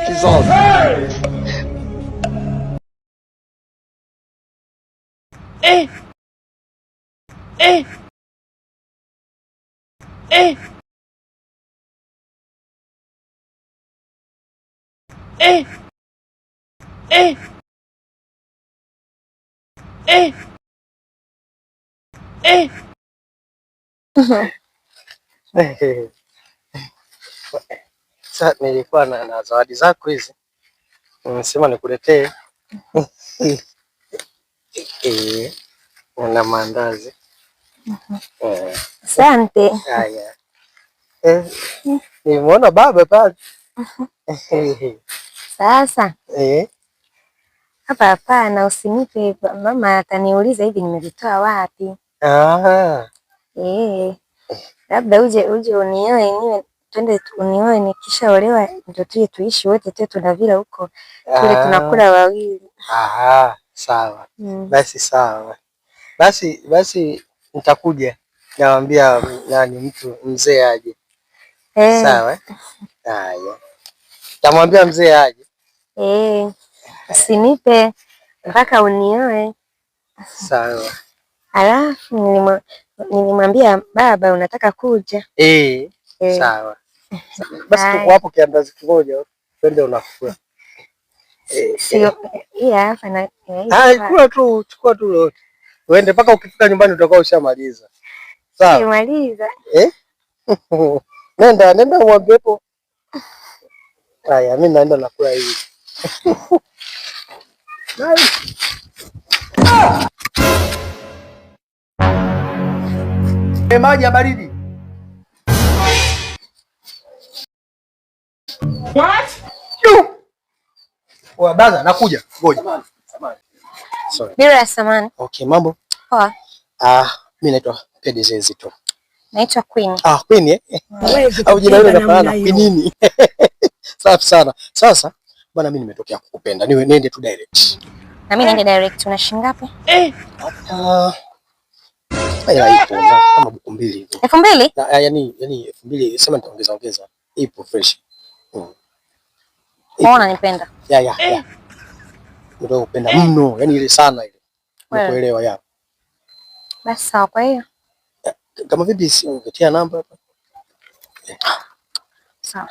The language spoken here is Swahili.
He's all. Eh. Eh. Eh. Eh. Eh. Eh. Eh. Sasa nilikuwa na zawadi zako hizi. Nimesema nikuletee. Una maandazi. Asante. Haya. Nimeona baba pale. Sasa. Hapa hapana, usinipe, mama ataniuliza hivi nimevitoa wapi. Labda uje unioe niwe twende unioe nikishaolewa ndio tuje tuishi wote tu tunavila huko. Tule tunakula wawili. Sawa. Basi sawa. Basi nitakuja. Naambia nani mtu mzee aje. Sawa. Haya. Tamwambia mzee aje. Usinipe mpaka unioe. Sawa. Alafu nilimwambia baba unataka kuja. Sawa. Basi tuko hapo kiandazi kimoja twende unakula. Sio hapa na chukua tu yote. Uende mpaka ukifika nyumbani utakuwa ushamaliza. Sawa. Umaliza. Nenda uambie hapo. Haya mimi naenda nakula hivi. Maji ya baridi. What? Baza nakuja. Ngoja. Sorry. Bila ya samani. Okay, mambo? Poa. Mimi naitwa PDZ Zito. Naitwa Queen. Queen au jina hilo linafanana Queen. Safi sana. Sasa bwana mimi nimetokea kukupenda. Niende tu direct. Na mimi niende direct. Una shilingi ngapi? Haya ipo kama buku mbili hivi. 2000? Yaani 2000 sema nitaongeza. Ipo fresh. Unaona nipenda? Ya. Ndio kupenda mno, yaani ile sana ile. Nakuelewa ya. Basi sawa kwa hiyo. Kama vipi si ungetia namba hapa? Sawa.